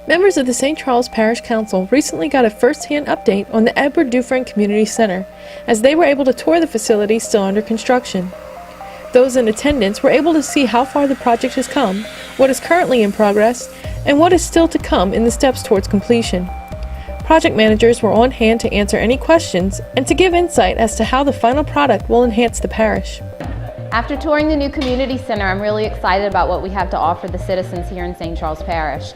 Members of the St. Charles Parish Council recently got a first-hand update on the Edward Dufresne Community Center, as they were able to tour the facility still under construction. Those in attendance were able to see how far the project has come, what is currently in progress, and what is still to come in the steps towards completion. Project managers were on hand to answer any questions and to give insight as to how the final product will enhance the parish. After touring the new community center, I'm really excited about what we have to offer the citizens here in St. Charles Parish.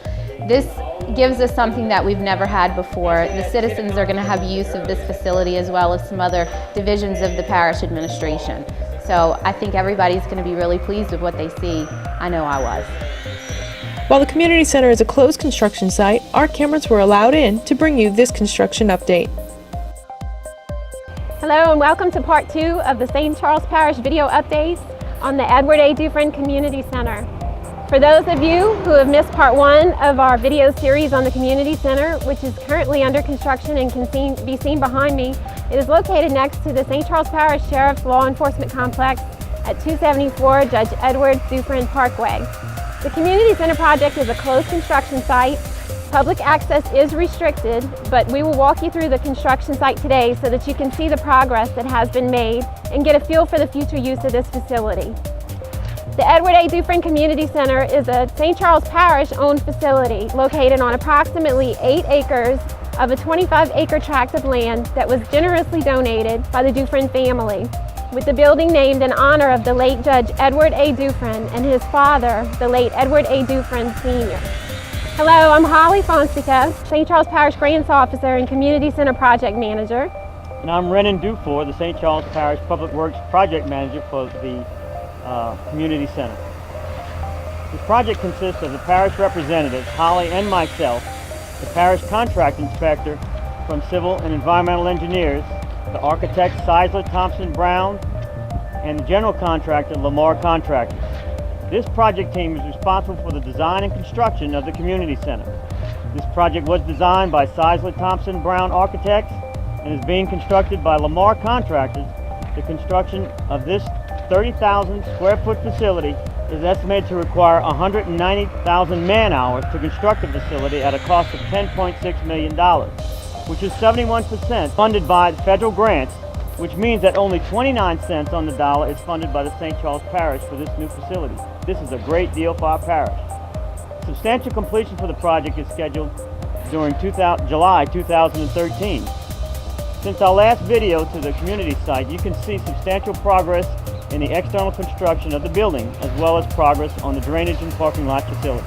This gives us something that we've never had before. The citizens are going to have use of this facility as well as some other divisions of the parish administration. So I think everybody's going to be really pleased with what they see. I know I was. While the community center is a closed construction site, our cameras were allowed in to bring you this construction update. Hello and welcome to part 2 of the St. Charles Parish video updates on the Edward A. Dufresne Community Center. For those of you who have missed part 1 of our video series on the community center, which is currently under construction and can be seen behind me, it is located next to the St. Charles Parish Sheriff's Law Enforcement Complex at 274 Judge Edward Dufresne Parkway. The community center project is a closed construction site. Public access is restricted, but we will walk you through the construction site today so that you can see the progress that has been made and get a feel for the future use of this facility. The Edward A. Dufresne Community Center is a St. Charles Parish-owned facility located on approximately 8 acres of a 25-acre tract of land that was generously donated by the Dufresne family, with the building named in honor of the late Judge Edward A. Dufresne and his father, the late Edward A. Dufresne Sr. Hello, I'm Holly Fonseca, St. Charles Parish Grants Officer and Community Center Project Manager. And I'm Renan Dufour, the St. Charles Parish Public Works Project Manager for the Community Center. This project consists of the parish representatives, Holly and myself, the parish contract inspector from Civil and Environmental Engineers, the architect Seisler Thompson Brown, and the general contractor Lamar Contractors. This project team is responsible for the design and construction of the community center. This project was designed by Seisler Thompson Brown Architects and is being constructed by Lamar Contractors. The construction of this 30,000 square foot facility is estimated to require 190,000 man-hours to construct the facility at a cost of $10.6 million, which is 71% funded by federal grants, which means that only 29 cents on the dollar is funded by the St. Charles Parish for this new facility. This is a great deal for our parish. Substantial completion for the project is scheduled during July 2013. Since our last video to the community site, you can see substantial progress in the external construction of the building, as well as progress on the drainage and parking lot facility.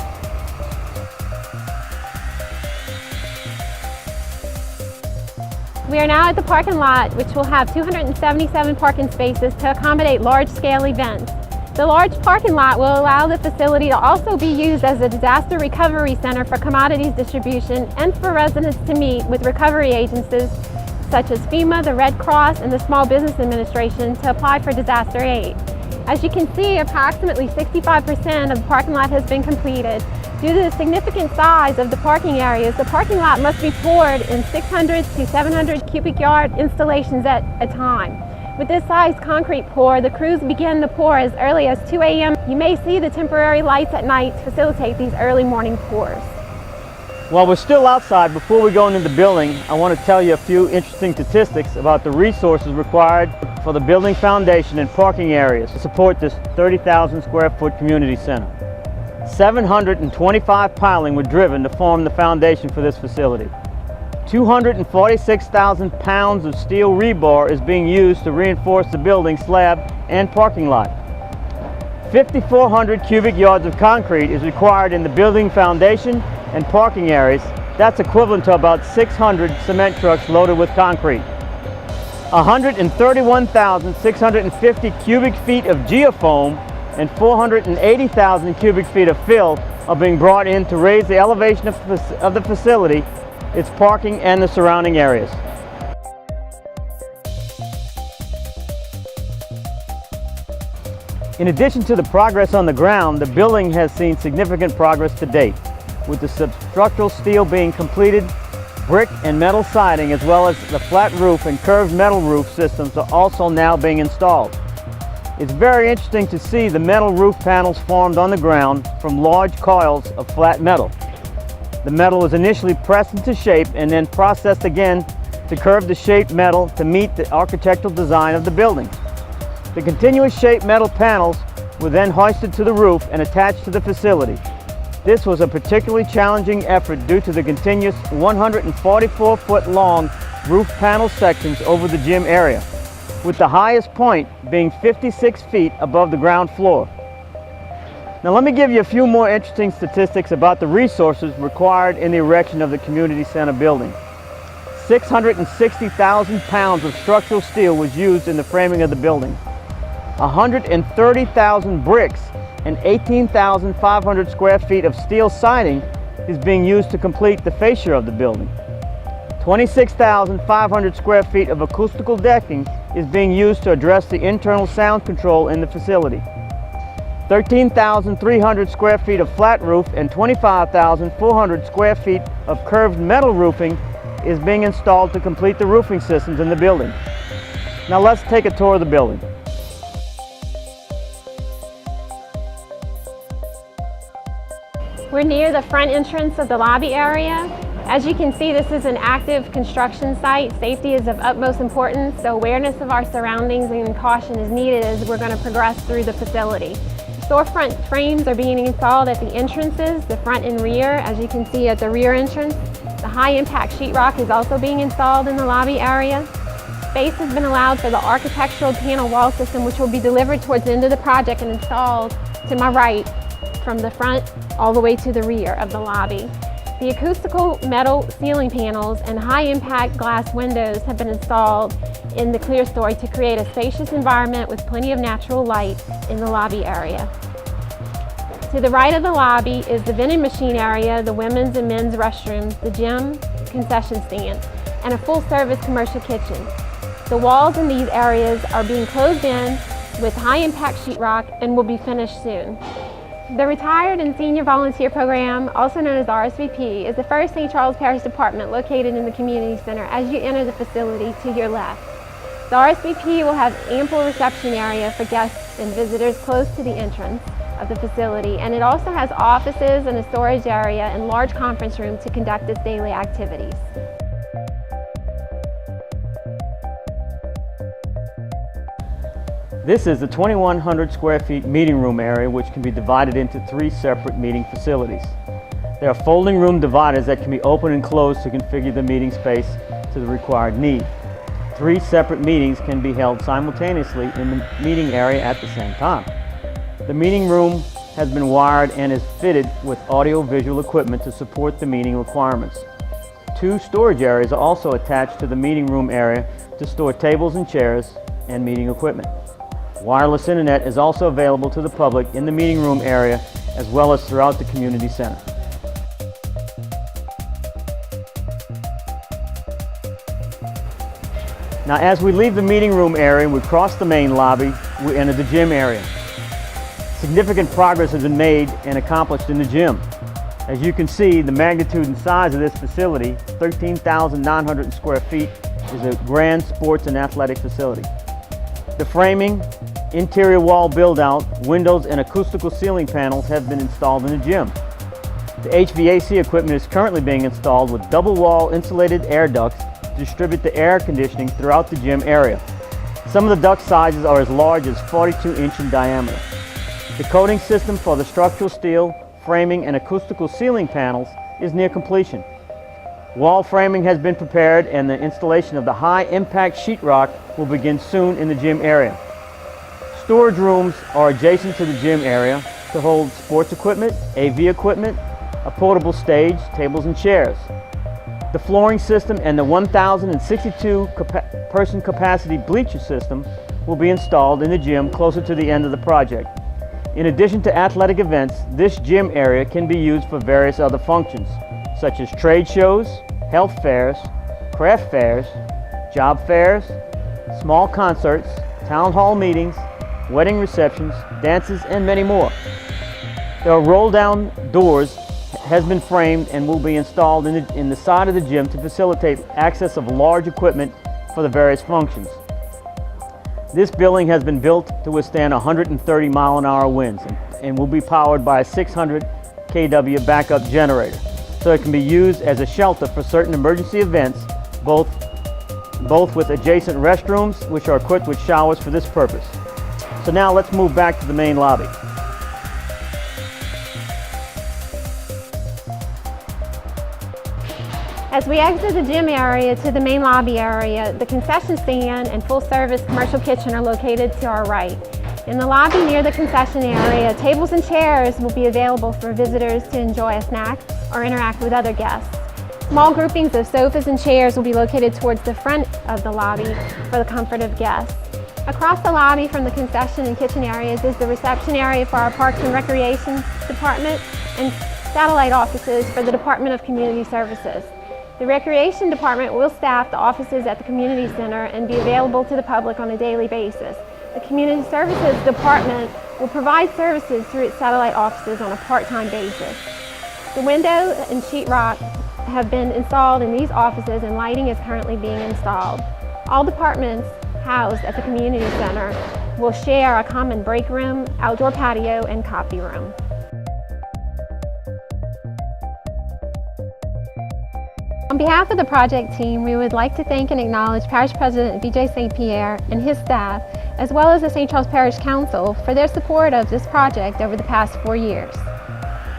We are now at the parking lot, which will have 277 parking spaces to accommodate large-scale events. The large parking lot will allow the facility to also be used as a disaster recovery center for commodities distribution and for residents to meet with recovery agencies such as FEMA, the Red Cross, and the Small Business Administration to apply for disaster aid. As you can see, approximately 65% of the parking lot has been completed. Due to the significant size of the parking areas, the parking lot must be poured in 600 to 700 cubic yard installations at a time. With this size concrete pour, the crews begin the pour as early as 2 a.m. You may see the temporary lights at night to facilitate these early morning pours. While we're still outside, before we go into the building, I want to tell you a few interesting statistics about the resources required for the building foundation and parking areas to support this 30,000 square foot community center. 725 piling were driven to form the foundation for this facility. 246,000 pounds of steel rebar is being used to reinforce the building slab and parking lot. 5,400 cubic yards of concrete is required in the building foundation and parking areas. That's equivalent to about 600 cement trucks loaded with concrete. 131,650 cubic feet of geofoam and 480,000 cubic feet of fill are being brought in to raise the elevation of the facility, its parking, and the surrounding areas. In addition to the progress on the ground, the building has seen significant progress to date, with the substructural steel being completed, brick and metal siding, as well as the flat roof and curved metal roof systems are also now being installed. It's very interesting to see the metal roof panels formed on the ground from large coils of flat metal. The metal is initially pressed into shape and then processed again to curve the shaped metal to meet the architectural design of the building. The continuous shaped metal panels were then hoisted to the roof and attached to the facility. This was a particularly challenging effort due to the continuous 144-foot long roof panel sections over the gym area, with the highest point being 56 feet above the ground floor. Now let me give you a few more interesting statistics about the resources required in the erection of the community center building. 660,000 pounds of structural steel was used in the framing of the building. 130,000 bricks and 18,500 square feet of steel siding is being used to complete the fascia of the building. 26,500 square feet of acoustical decking is being used to address the internal sound control in the facility. 13,300 square feet of flat roof and 25,400 square feet of curved metal roofing is being installed to complete the roofing systems in the building. Now let's take a tour of the building. We're near the front entrance of the lobby area. As you can see, this is an active construction site. Safety is of utmost importance, so awareness of our surroundings and caution is needed as we're going to progress through the facility. Storefront frames are being installed at the entrances, the front and rear, as you can see at the rear entrance. The high-impact sheetrock is also being installed in the lobby area. Space has been allowed for the architectural panel wall system, which will be delivered towards the end of the project and installed to my right from the front all the way to the rear of the lobby. The acoustical metal ceiling panels and high-impact glass windows have been installed in the clear story to create a spacious environment with plenty of natural light in the lobby area. To the right of the lobby is the vending machine area, the women's and men's restrooms, the gym, concession stand, and a full-service commercial kitchen. The walls in these areas are being closed in with high-impact sheetrock and will be finished soon. The Retired and Senior Volunteer Program, also known as RSVP, is the first St. Charles Parish department located in the community center as you enter the facility to your left. The RSVP will have ample reception area for guests and visitors close to the entrance of the facility, and it also has offices and a storage area and large conference room to conduct its daily activities. This is the 2,100 square feet meeting room area, which can be divided into 3 separate meeting facilities. There are folding room dividers that can be opened and closed to configure the meeting space to the required need. 3 separate meetings can be held simultaneously in the meeting area at the same time. The meeting room has been wired and is fitted with audio-visual equipment to support the meeting requirements. 2 storage areas are also attached to the meeting room area to store tables and chairs and meeting equipment. Wireless internet is also available to the public in the meeting room area as well as throughout the community center. Now as we leave the meeting room area and we cross the main lobby, we enter the gym area. Significant progress has been made and accomplished in the gym. As you can see, the magnitude and size of this facility, 13,900 square feet, is a grand sports and athletic facility. The framing, interior wall build-out, windows, and acoustical ceiling panels have been installed in the gym. The HVAC equipment is currently being installed with double-wall insulated air ducts to distribute the air conditioning throughout the gym area. Some of the duct sizes are as large as 42-inch in diameter. The coating system for the structural steel, framing, and acoustical ceiling panels is near completion. Wall framing has been prepared and the installation of the high-impact sheetrock will begin soon in the gym area. Storage rooms are adjacent to the gym area to hold sports equipment, AV equipment, a portable stage, tables and chairs. The flooring system and the 1,062 person capacity bleacher system will be installed in the gym closer to the end of the project. In addition to athletic events, this gym area can be used for various other functions, such as trade shows, health fairs, craft fairs, job fairs, small concerts, town hall meetings, wedding receptions, dances, and many more. There are roll-down doors has been framed and will be installed in the side of the gym to facilitate access of large equipment for the various functions. This building has been built to withstand 130 mile-an-hour winds and will be powered by a 600 kW backup generator. so it can be used as a shelter for certain emergency events, both with adjacent restrooms, which are equipped with showers for this purpose. So now let's move back to the main lobby. As we exit the gym area to the main lobby area, the concession stand and full-service commercial kitchen are located to our right. In the lobby near the concession area, tables and chairs will be available for visitors to enjoy a snack or interact with other guests. Small groupings of sofas and chairs will be located towards the front of the lobby for the comfort of guests. Across the lobby from the concession and kitchen areas is the reception area for our Parks and Recreation Department and satellite offices for the Department of Community Services. The Recreation Department will staff the offices at the Community Center and be available to the public on a daily basis. The Community Services Department will provide services through its satellite offices on a part-time basis. The window and sheetrock have been installed in these offices and lighting is currently being installed. All departments housed at the Community Center will share a common break room, outdoor patio, and copy room. On behalf of the project team, we would like to thank and acknowledge Parish President V.J. St. Pierre and his staff, as well as the St. Charles Parish Council, for their support of this project over the past 4 years.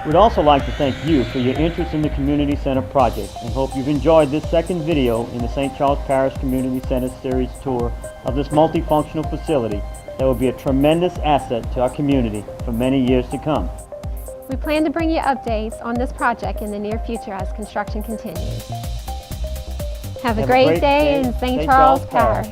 We'd also like to thank you for your interest in the Community Center project and hope you've enjoyed this second video in the St. Charles Parish Community Center series tour of this multifunctional facility that will be a tremendous asset to our community for many years to come. We plan to bring you updates on this project in the near future as construction continues. Have a great day in St. Charles Parish.